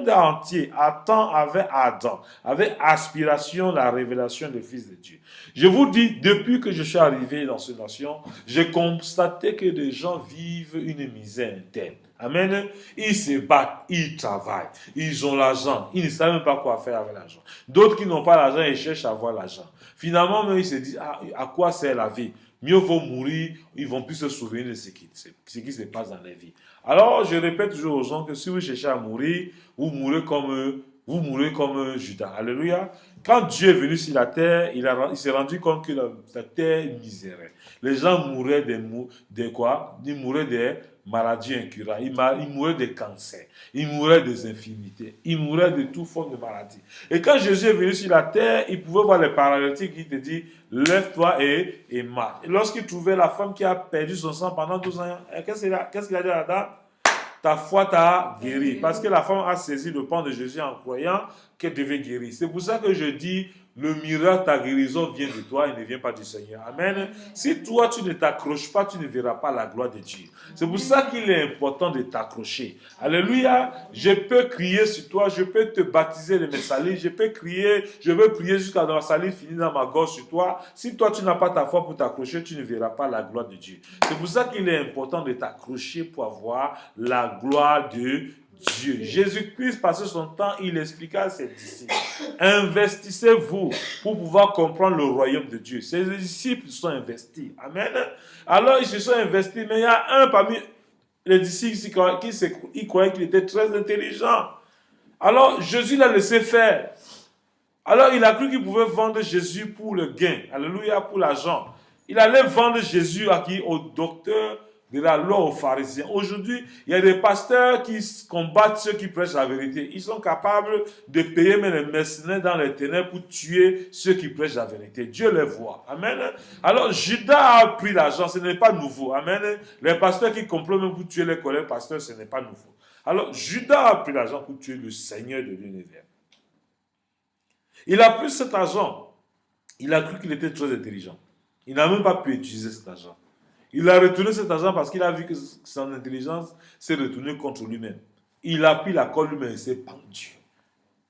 entier attend avec ardent, avec aspiration la révélation du Fils de Dieu. Je vous dis, depuis que je suis arrivé dans cette nation, j'ai constaté que des gens vivent une misère interne. Amen. Ils se battent, ils travaillent, ils ont l'argent, ils ne savent même pas quoi faire avec l'argent. D'autres qui n'ont pas l'argent, ils cherchent à avoir l'argent. Finalement, ils se disent, à quoi sert la vie? Mieux vaut mourir, ils vont plus se souvenir de ce qui se passe dans la vie. Alors, je répète toujours aux gens que si vous cherchez à mourir, vous mourrez comme Judas. Alléluia. Quand Dieu est venu sur la terre, il s'est rendu compte que la terre misérait. Les gens mouraient de quoi? Ils mouraient des maladies incurables. Ils mouraient des cancers. Ils mouraient des infirmités. Ils mouraient de toute forme de maladie. Et quand Jésus est venu sur la terre, il pouvait voir les paralytiques qui te disent, lève-toi et marche. Et lorsqu'il trouvait la femme qui a perdu son sang pendant 12 ans, qu'est-ce qu'il a dit à la dame? Ta foi t'a guéri. Parce que la femme a saisi le pan de Jésus en croyant qu'elle devait guérir. C'est pour ça que je dis, le miracle, ta guérison vient de toi et ne vient pas du Seigneur. Amen. Si toi, tu ne t'accroches pas, tu ne verras pas la gloire de Dieu. C'est pour ça qu'il est important de t'accrocher. Alléluia. Je peux crier sur toi, je peux te baptiser de mes salives, je peux prier jusqu'à ma salive finir dans ma gorge sur toi. Si toi, tu n'as pas ta foi pour t'accrocher, tu ne verras pas la gloire de Dieu. C'est pour ça qu'il est important de t'accrocher pour avoir la gloire de Dieu. Jésus-Christ, passé son temps, il expliqua à ses disciples, investissez-vous pour pouvoir comprendre le royaume de Dieu. Ses disciples sont investis. Amen. Alors, ils se sont investis, mais il y a un parmi les disciples qui croyait qu'il était très intelligent. Alors, Jésus l'a laissé faire. Alors, il a cru qu'il pouvait vendre Jésus pour le gain. Alléluia, pour l'argent. Il allait vendre Jésus à qui? Au docteur de la loi, aux pharisiens. Aujourd'hui, il y a des pasteurs qui combattent ceux qui prêchent la vérité. Ils sont capables de payer même les mercenaires dans les ténèbres pour tuer ceux qui prêchent la vérité. Dieu les voit. Amen. Alors, Judas a pris l'argent. Ce n'est pas nouveau. Amen. Les pasteurs qui complotent même pour tuer les collègues pasteurs, ce n'est pas nouveau. Alors, Judas a pris l'argent pour tuer le Seigneur de l'univers. Il a pris cet argent. Il a cru qu'il était très intelligent. Il n'a même pas pu utiliser cet argent. Il a retourné cet argent parce qu'il a vu que son intelligence s'est retournée contre lui-même. Il a pris la colle lui-même et s'est pendu.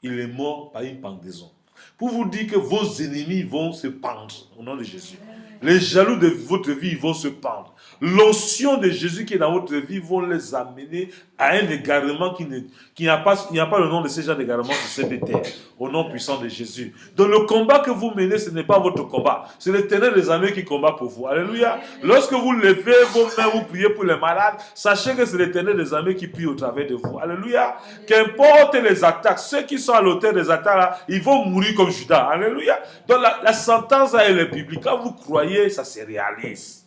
Il est mort par une pendaison. Pour vous dire que vos ennemis vont se pendre au nom de Jésus. Les jaloux de votre vie vont se pendre. L'onction de Jésus qui est dans votre vie vont les amener à un égarement il n'y a pas le nom de ces gens d'égarement sur cette terre. Au nom puissant de Jésus. Donc le combat que vous menez, ce n'est pas votre combat. C'est l'Éternel des armées qui combat pour vous. Alléluia. Lorsque vous levez vos mains, vous priez pour les malades, sachez que c'est l'Éternel des armées qui prie au travers de vous. Alléluia. Qu'importe les attaques, ceux qui sont à l'auteur des attaques, là, ils vont mourir comme Judas. Alléluia. Donc la sentence, elle est biblique. Quand vous croyez, ça se réalise.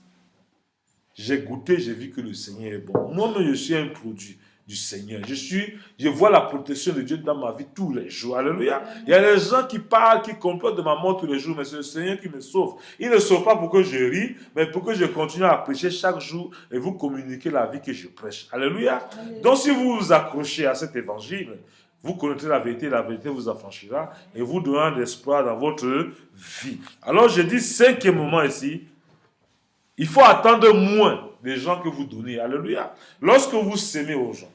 J'ai goûté, j'ai vu que le Seigneur est bon. Moi-même, je suis un produit du Seigneur. Je vois la protection de Dieu dans ma vie tous les jours. Alléluia. Il y a des gens qui parlent, qui complotent de ma mort tous les jours, mais c'est le Seigneur qui me sauve. Il ne sauve pas pour que je rie, mais pour que je continue à prêcher chaque jour et vous communiquer la vie que je prêche. Alléluia. Donc si vous vous accrochez à cet évangile, vous connaîtrez la vérité vous affranchira et vous donnera de l'espoir dans votre vie. Alors je dis cinquième moment ici, il faut attendre moins des gens que vous donnez. Alléluia. Lorsque vous s'aimez aux gens,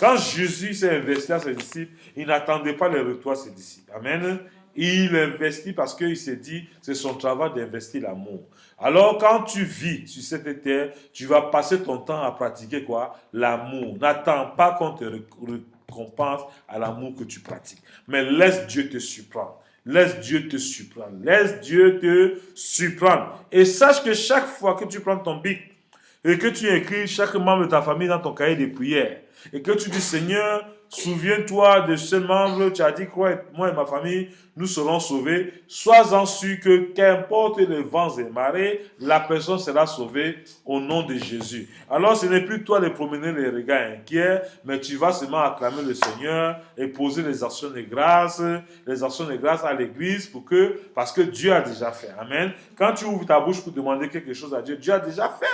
quand Jésus s'est investi à ses disciples, il n'attendait pas les retours à ses disciples. Amen. Il investit parce qu'il s'est dit, c'est son travail d'investir l'amour. Alors, quand tu vis sur cette terre, tu vas passer ton temps à pratiquer quoi? L'amour. N'attends pas qu'on te récompense à l'amour que tu pratiques. Mais laisse Dieu te surprendre. Laisse Dieu te surprendre. Laisse Dieu te surprendre. Et sache que chaque fois que tu prends ton bic et que tu écris chaque membre de ta famille dans ton cahier de prière et que tu dis, Seigneur, souviens-toi de ce membre, tu as dit quoi, moi et ma famille, nous serons sauvés. Sois-en sûr que qu'importe les vents et marées, la personne sera sauvée au nom de Jésus. Alors ce n'est plus toi de promener les regards inquiets, mais tu vas seulement acclamer le Seigneur et poser les actions de grâce à l'église parce que Dieu a déjà fait. Amen. Quand tu ouvres ta bouche pour demander quelque chose à Dieu, Dieu a déjà fait.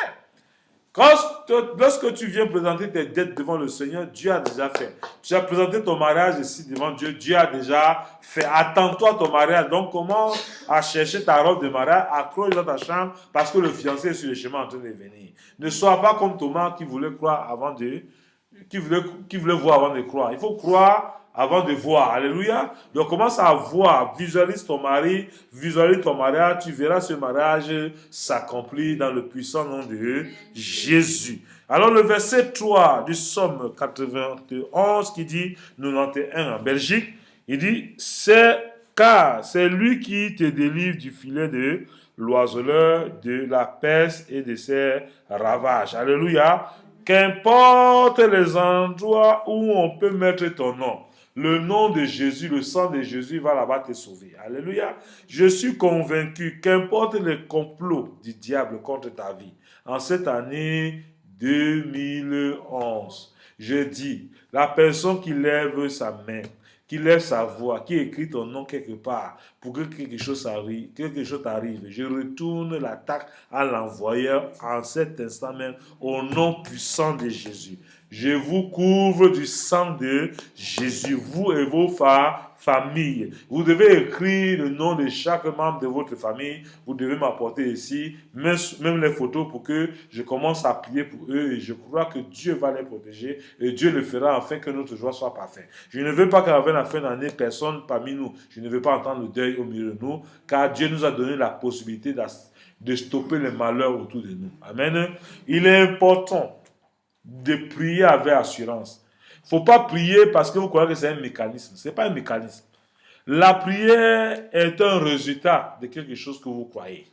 Lorsque tu viens présenter tes dettes devant le Seigneur, Dieu a déjà fait. Tu as présenté ton mariage ici devant Dieu, Dieu a déjà fait. Attends-toi ton mariage. Donc, commence à chercher ta robe de mariage, accroche dans ta chambre parce que le fiancé est sur le chemin en train de venir. Ne sois pas comme Thomas qui voulait croire qui voulait voir avant de croire. Il faut croire avant de voir. Alléluia. Donc commence à voir, visualise ton mari, visualise ton mariage, tu verras ce mariage s'accomplir dans le puissant nom de Jésus. Alors le verset 3 du psaume 91 qui dit 91 en Belgique, il dit, car c'est lui qui te délivre du filet de l'oiseleur, de la peste et de ses ravages. Alléluia. Qu'importe les endroits où on peut mettre ton nom, le nom de Jésus, le sang de Jésus va là-bas te sauver. Alléluia. Je suis convaincu qu'importe les complots du diable contre ta vie, en cette année 2011, je dis, la personne qui lève sa main, qui lève sa voix, qui écrit ton nom quelque part pour que quelque chose arrive, je retourne l'attaque à l'envoyeur en cet instant même au nom puissant de Jésus. Je vous couvre du sang de Jésus, vous et vos familles. Vous devez écrire le nom de chaque membre de votre famille. Vous devez m'apporter ici, même les photos pour que je commence à prier pour eux. Et je crois que Dieu va les protéger et Dieu le fera afin que notre joie soit parfaite. Je ne veux pas qu'avant la fin d'année, personne parmi nous, je ne veux pas entendre le deuil au milieu de nous, car Dieu nous a donné la possibilité de stopper les malheurs autour de nous. Amen. Il est important de prier avec assurance. Il ne faut pas prier parce que vous croyez que c'est un mécanisme. Ce n'est pas un mécanisme. La prière est un résultat de quelque chose que vous croyez.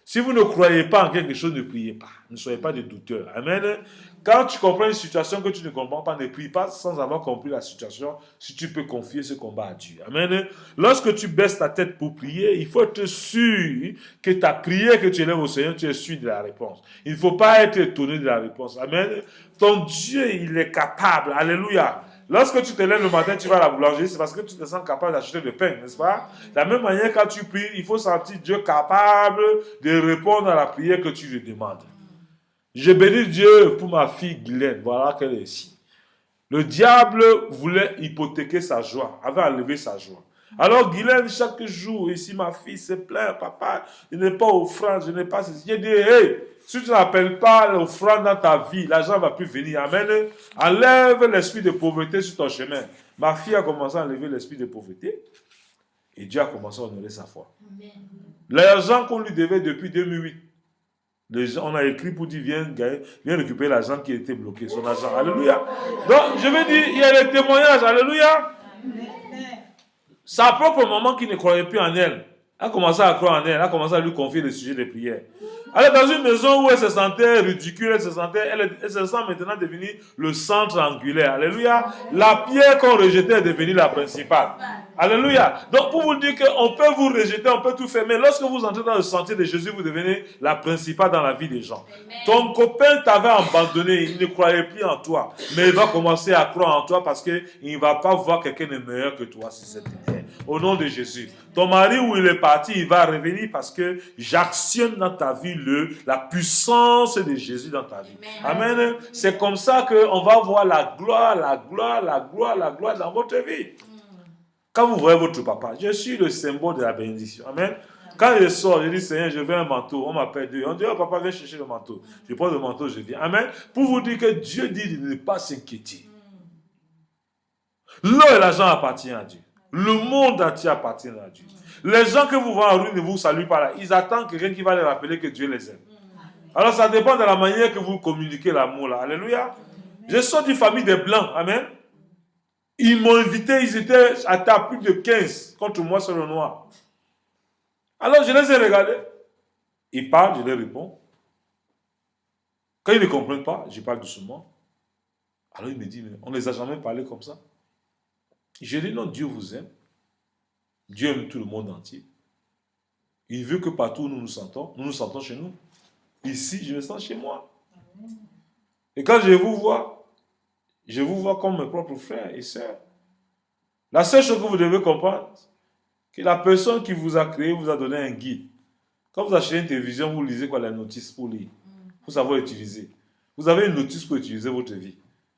Si vous ne croyez pas en quelque chose, ne priez pas. Ne soyez pas des douteurs. Amen. Quand tu comprends une situation que tu ne comprends pas, ne prie pas sans avoir compris la situation, si tu peux confier ce combat à Dieu. Amen. Lorsque tu baisses ta tête pour prier, il faut être sûr que ta prière que tu élèves au Seigneur, tu es sûr de la réponse. Il ne faut pas être étonné de la réponse. Amen. Ton Dieu, il est capable. Alléluia. Lorsque tu te lèves le matin, tu vas à la boulangerie, c'est parce que tu te sens capable d'acheter le pain, n'est-ce pas? De la même manière, quand tu pries, il faut sentir Dieu capable de répondre à la prière que tu lui demandes. Je bénis Dieu pour ma fille Guylaine. Voilà qu'elle est ici. Le diable voulait hypothéquer sa joie, avait enlevé sa joie. Alors Guylaine, chaque jour, ici, ma fille se plaint, papa, je n'ai pas offrande, je n'ai pas ceci. J'ai dit, hey, si tu n'appelles pas l'offrande dans ta vie, l'argent ne va plus venir. Amen. Enlève l'esprit de pauvreté sur ton chemin. Ma fille a commencé à enlever l'esprit de pauvreté et Dieu a commencé à honorer sa foi. L'argent qu'on lui devait depuis 2008, on a écrit pour dire viens récupérer l'argent qui était bloqué, son argent. Alléluia. Donc, je veux dire, il y a les témoignages. Alléluia. Sa propre maman qui ne croyait plus en elle a commencé à croire en elle, a commencé à lui confier le sujet des prières. Elle est dans une maison où elle se sentait ridicule, elle se sent maintenant devenir le centre angulaire. Alléluia. La pierre qu'on rejetait est devenue la principale. Alléluia. Donc pour vous dire qu'on peut vous rejeter, on peut tout faire, mais lorsque vous entrez dans le sentier de Jésus, vous devenez la principale dans la vie des gens. Amen. Ton copain t'avait abandonné, il ne croyait plus en toi, mais il va commencer à croire en toi parce qu'il ne va pas voir quelqu'un de meilleur que toi sur cette terre. Au nom de Jésus. Ton mari, où il est parti, il va revenir parce que j'actionne dans ta vie la puissance de Jésus dans ta vie. Amen. Amen. C'est comme ça qu'on va voir la gloire dans votre vie. Quand vous voyez votre papa, je suis le symbole de la bénédiction. Amen. Quand je sors, je dis, Seigneur, je veux un manteau. On m'appelle Dieu. On dit, oh papa, viens chercher le manteau. Je prends le manteau, je viens. Amen. Pour vous dire que Dieu dit de ne pas s'inquiéter. L'eau et l'argent appartiennent à Dieu. Le monde entier appartient à Dieu. Les gens que vous voyez en rue ne vous saluent pas là. Ils attendent quelqu'un qui va les rappeler que Dieu les aime. Alors ça dépend de la manière que vous communiquez l'amour là. Alléluia. Je sors d'une famille de blancs. Amen. Ils m'ont invité, ils étaient à table plus de 15 contre moi sur le noir. Alors je les ai regardés. Ils parlent, je leur réponds. Quand ils ne comprennent pas, je parle doucement. Alors il me dit, mais on ne les a jamais parlé comme ça. Je dis, non, Dieu vous aime. Dieu aime tout le monde entier. Il veut que partout où nous nous sentons chez nous. Ici, je me sens chez moi. Et quand je vous vois comme mes propres frères et sœurs. La seule chose que vous devez comprendre, c'est que la personne qui vous a créé vous a donné un guide. Quand vous achetez une télévision, vous lisez quoi, la notice pour lire. Pour savoir utiliser. Vous avez une notice pour utiliser votre vie.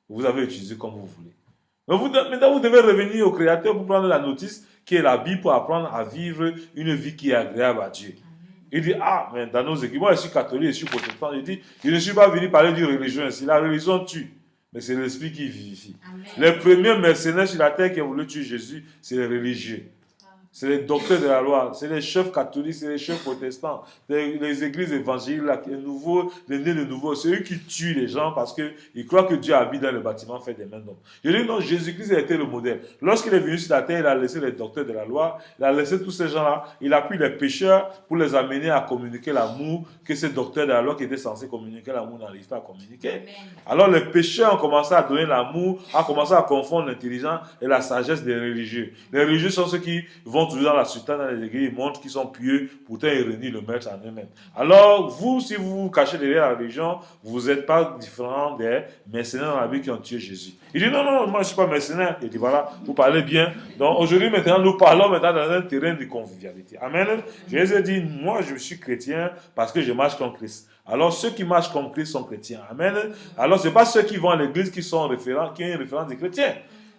Vous avez utilisé comme vous voulez. Maintenant, vous devez revenir au Créateur pour prendre la notice qui est la Bible pour apprendre à vivre une vie qui est agréable à Dieu. Il dit, mais dans nos équipes, moi je suis catholique, je suis protestant. Il dit, je ne suis pas venu parler d'une religion ici. La religion tue. mais c'est l'esprit qui vivifie. Amen. Les premiers mercenaires sur la terre qui ont voulu tuer Jésus, c'est les religieux. C'est les docteurs de la loi, c'est les chefs catholiques, c'est les chefs protestants, les églises évangéliques, les nés de nouveau. C'est eux qui tuent les gens parce qu'ils croient que Dieu habite dans le bâtiment fait des mains d'hommes. Je dis non, Jésus-Christ a été le modèle. Lorsqu'il est venu sur la terre, il a laissé les docteurs de la loi, il a laissé tous ces gens-là, il a pris les pécheurs pour les amener à communiquer l'amour que ces docteurs de la loi qui étaient censés communiquer l'amour n'arrivent pas à communiquer. Amen. Alors les pécheurs ont commencé à donner l'amour, ont commencé à confondre l'intelligence et la sagesse des religieux. Les religieux sont ceux qui vont toujours dans la sultane, dans les églises, ils montrent qu'ils sont pieux, pourtant ils renient le maître en eux-mêmes. Alors, vous, si vous vous cachez derrière la religion, vous n'êtes pas différent des mercenaires dans la Bible qui ont tué Jésus. Il dit non, moi je ne suis pas mercenaire. Il dit voilà, vous parlez bien. Donc aujourd'hui, maintenant, nous parlons maintenant dans un terrain de convivialité. Amen. Jésus dit, moi je suis chrétien parce que je marche comme Christ. Alors ceux qui marchent comme Christ sont chrétiens. Amen. Alors ce n'est pas ceux qui vont à l'église qui sont référents, qui ont une référence des chrétiens.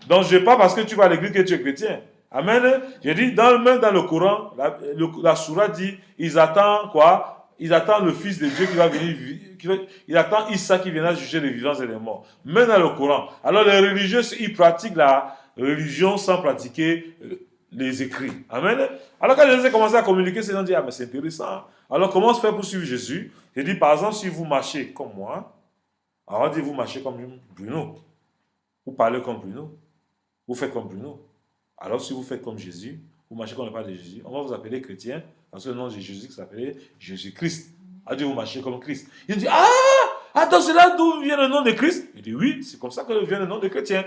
Donc je ne sais pas parce que tu vas à l'église que tu es chrétien. Amen. J'ai dit, même dans le Coran, la sourate dit, ils attendent quoi? Ils attendent le Fils de Dieu qui va venir, ils attendent Issa qui viendra juger les vivants et les morts. Même dans le Coran. Alors les religieux, ils pratiquent la religion sans pratiquer les écrits. Amen. Alors quand Jésus a commencé à communiquer, ces gens disent, ah mais c'est intéressant. Alors comment se faire pour suivre Jésus? J'ai dit, par exemple, si vous marchez comme moi, alors on dit, vous marchez comme Bruno. Vous parlez comme Bruno. Vous faites comme Bruno. Alors, si vous faites comme Jésus, vous marchez comme le Père de Jésus, on va vous appeler chrétien, parce que le nom de Jésus s'appelait Jésus-Christ. On dit, vous marchez comme Christ. Il dit, attends, c'est là d'où vient le nom de Christ? Il dit, oui, c'est comme ça que vient le nom de chrétien.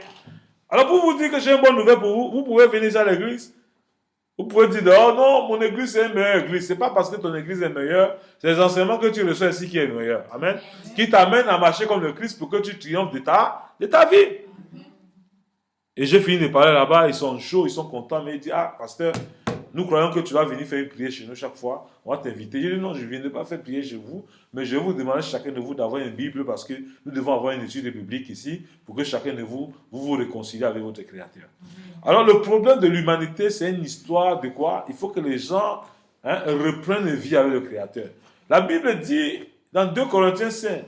Alors, pour vous dire que j'ai une bonne nouvelle pour vous, vous pouvez venir à l'église. Vous pouvez dire, oh non, mon église est une meilleure église. Ce n'est pas parce que ton église est meilleure, c'est les enseignements que tu reçois ici qui est meilleur. Amen. Qui t'amène à marcher comme le Christ pour que tu triomphes de ta vie. Et j'ai fini de parler là-bas, ils sont chauds, ils sont contents, mais ils disent, pasteur, nous croyons que tu vas venir faire une prière chez nous chaque fois, on va t'inviter. Je dis, non, je ne viendrai pas faire prier chez vous, mais je vais vous demander chacun de vous d'avoir une Bible parce que nous devons avoir une étude biblique ici pour que chacun de vous vous réconciliez avec votre Créateur. Alors le problème de l'humanité, c'est une histoire de quoi? Il faut que les gens reprennent une vie avec le Créateur. La Bible dit, dans 2 Corinthiens 5,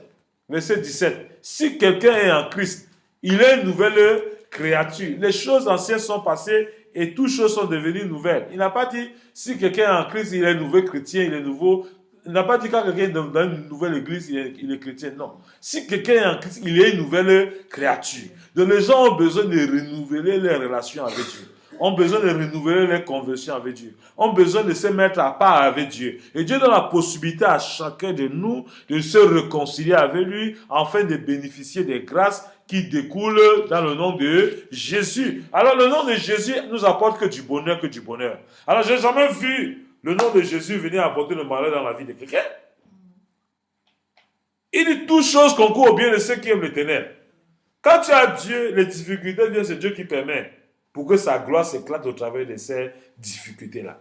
verset 17, si quelqu'un est en Christ, il est une nouvelle créature. Les choses anciennes sont passées et toutes choses sont devenues nouvelles. Il n'a pas dit si quelqu'un est en Christ, il est nouveau chrétien, il est nouveau. Il n'a pas dit quand quelqu'un est dans une nouvelle église, il est chrétien. Non. Si quelqu'un est en Christ, il est une nouvelle créature. Donc les gens ont besoin de renouveler leurs relations avec Dieu. Ont besoin de renouveler leurs conversions avec Dieu. Ont besoin de se mettre à part avec Dieu. Et Dieu donne la possibilité à chacun de nous de se réconcilier avec lui afin de bénéficier des grâces qui découlent dans le nom de Jésus. Alors le nom de Jésus nous apporte que du bonheur, que du bonheur. Alors je n'ai jamais vu le nom de Jésus venir apporter le malheur dans la vie de quelqu'un. Il dit toutes choses concourent au bien de ceux qui aiment l'Éternel. Quand tu as Dieu, les difficultés viennent, c'est Dieu qui permet pour que sa gloire s'éclate au travers de ces difficultés-là.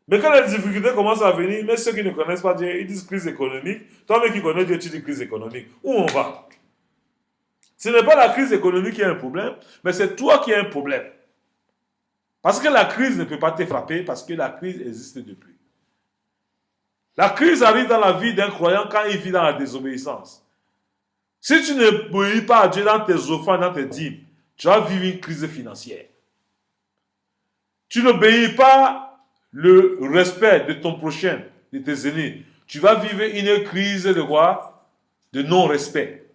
Mais quand les difficultés commencent à venir, mais ceux qui ne connaissent pas Dieu, ils disent crise économique. Toi-même qui connais Dieu, tu dis crise économique. Où on va? Ce n'est pas la crise économique qui a un problème, mais c'est toi qui as un problème. Parce que la crise ne peut pas te frapper, parce que la crise existe depuis. La crise arrive dans la vie d'un croyant quand il vit dans la désobéissance. Si tu n'obéis pas à Dieu dans tes offrandes, dans tes dîmes, tu vas vivre une crise financière. Tu n'obéis pas le respect de ton prochain, de tes aînés. Tu vas vivre une crise de quoi? De non-respect.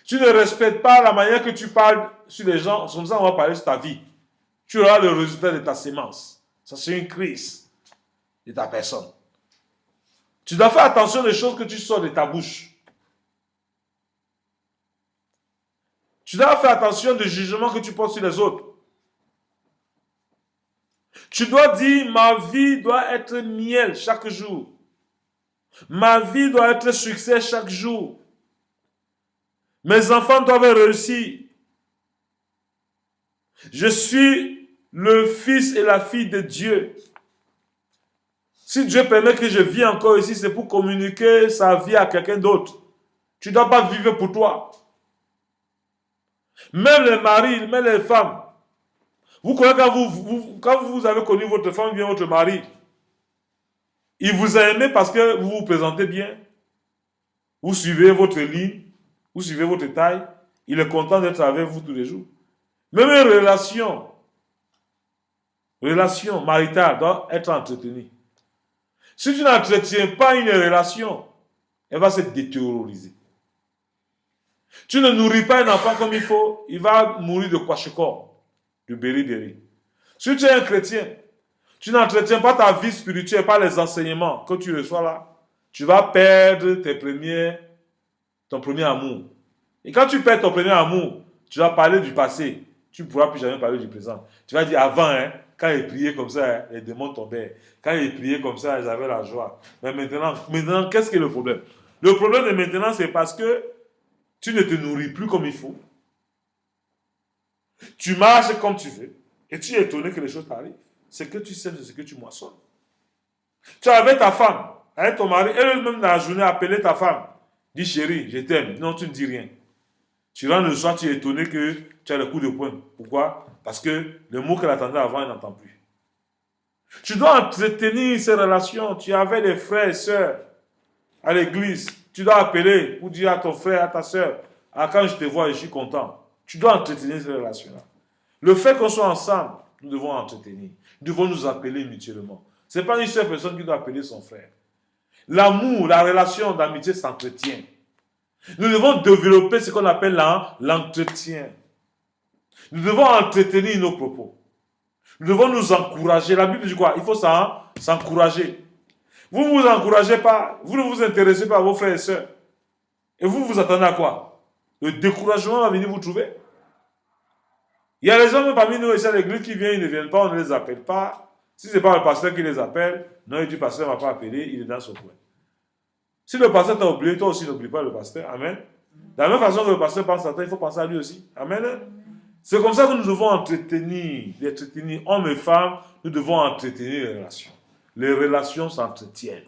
Tu ne respectes pas la manière que tu parles sur les gens, comme ça on va parler sur ta vie. Tu auras le résultat de ta sémence. Ça c'est une crise de ta personne. Tu dois faire attention des choses que tu sors de ta bouche. Tu dois faire attention des jugements que tu portes sur les autres. Tu dois dire, ma vie doit être miel chaque jour. Ma vie doit être succès chaque jour. Mes enfants doivent réussir. Je suis le fils et la fille de Dieu. Si Dieu permet que je vis encore ici, c'est pour communiquer sa vie à quelqu'un d'autre. Tu ne dois pas vivre pour toi. Même les maris, même les femmes. Vous croyez quand vous avez connu votre femme, bien votre mari, il vous a aimé parce que vous vous présentez bien. Vous suivez votre ligne, vous suivez votre taille. Il est content d'être avec vous tous les jours. Même une relation maritale doit être entretenue. Si tu n'entretiens pas une relation, elle va se détérioriser. Tu ne nourris pas un enfant comme il faut, il va mourir de kwashiorkor, de béri-béri. Si tu es un chrétien, tu n'entretiens pas ta vie spirituelle par les enseignements que tu reçois là, tu vas perdre ton premier amour. Et quand tu perds ton premier amour, tu vas parler du passé. Tu ne pourras plus jamais parler du présent. Tu vas dire avant, quand ils priaient comme ça, les démons tombaient. Quand ils priaient comme ça, ils avaient la joie. Mais maintenant qu'est-ce qui est le problème? Le problème de maintenant, c'est parce que tu ne te nourris plus comme il faut. Tu marches comme tu veux. Et tu es étonné que les choses t'arrivent. Ce que tu sèmes, c'est ce que tu moissonnes. Tu es avec ta femme, avec ton mari, elle-même dans la journée appelée ta femme. Dis chérie, je t'aime. Non, tu ne dis rien. Tu rentres le soir, tu es étonné que tu as le coup de poing. Pourquoi? Parce que le mot qu'elle attendait avant, elle n'entend plus. Tu dois entretenir ces relations. Tu avais des frères et sœurs à l'église. Tu dois appeler pour dire à ton frère, à ta sœur, ah, quand je te vois, je suis content. Tu dois entretenir ces relations-là. Le fait qu'on soit ensemble, nous devons entretenir. Nous devons nous appeler mutuellement. Ce n'est pas une seule personne qui doit appeler son frère. L'amour, la relation d'amitié s'entretient. Nous devons développer ce qu'on appelle l'entretien. Nous devons entretenir nos propos. Nous devons nous encourager. La Bible dit quoi? Il faut s'encourager. Vous ne vous encouragez pas. Vous ne vous intéressez pas à vos frères et sœurs. Et vous attendez à quoi? Le découragement va venir vous trouver. Il y a les gens parmi nous ici à l'église qui viennent, ils ne viennent pas, on ne les appelle pas. Si ce n'est pas le pasteur qui les appelle, non, il dit, le pasteur ne m'a pas appelé, il est dans son coin. Si le pasteur t'a oublié, toi aussi n'oublie pas le pasteur. Amen. De la même façon que le pasteur pense à toi, il faut penser à lui aussi. Amen. C'est comme ça que nous devons entretenir hommes et femmes, nous devons entretenir les relations. Les relations s'entretiennent.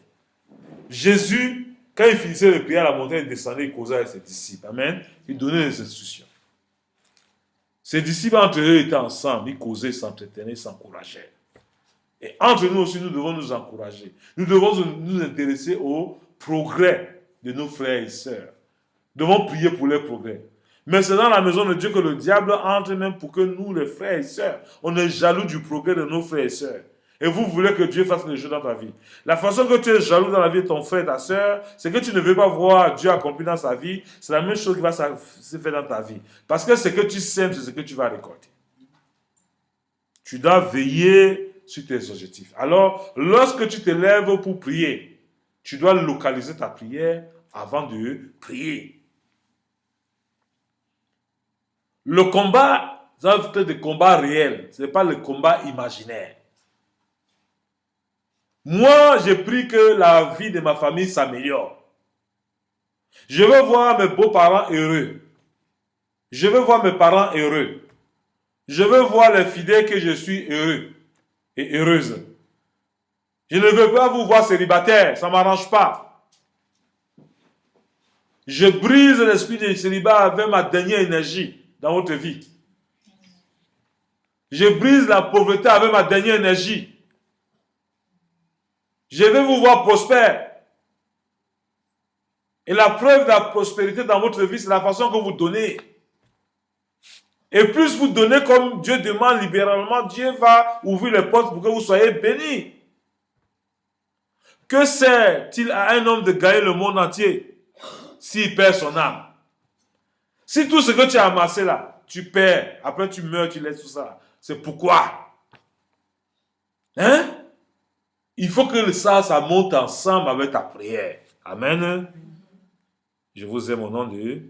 Jésus, quand il finissait de prier à la montagne, il descendait, il causait avec ses disciples. Amen. Il donnait des instructions. Ses disciples entre eux étaient ensemble, ils causaient, s'entretenaient, s'encourageaient. Et entre nous aussi, nous devons nous encourager. Nous devons nous intéresser au progrès de nos frères et sœurs. Nous devons prier pour leur progrès. Mais c'est dans la maison de Dieu que le diable entre même pour que nous, les frères et sœurs, on est jaloux du progrès de nos frères et sœurs. Et vous voulez que Dieu fasse les choses dans ta vie. La façon que tu es jaloux dans la vie de ton frère et ta sœur, c'est que tu ne veux pas voir Dieu accomplir dans sa vie. C'est la même chose qui va se faire dans ta vie. Parce que ce que tu sèmes, c'est ce que tu vas récolter. Tu dois veiller sur tes objectifs. Alors, lorsque tu te lèves pour prier, tu dois localiser ta prière avant de prier. Le combat, ça va être des combats réels. Ce n'est pas le combat imaginaire. Moi, je prie que la vie de ma famille s'améliore. Je veux voir mes beaux-parents heureux. Je veux voir mes parents heureux. Je veux voir les fidèles que je suis heureux et heureuse. Je ne veux pas vous voir célibataire, ça ne m'arrange pas. Je brise l'esprit de célibat avec ma dernière énergie dans votre vie. Je brise la pauvreté avec ma dernière énergie. Je vais vous voir prospère. Et la preuve de la prospérité dans votre vie, c'est la façon que vous donnez. Et plus vous donnez comme Dieu demande libéralement, Dieu va ouvrir les portes pour que vous soyez bénis. Que sert-il à un homme de gagner le monde entier s'il perd son âme? Si tout ce que tu as amassé là, tu perds, après tu meurs, tu laisses tout ça. C'est pourquoi? Hein? Il faut que ça monte ensemble avec ta prière. Amen. Je vous aime au nom de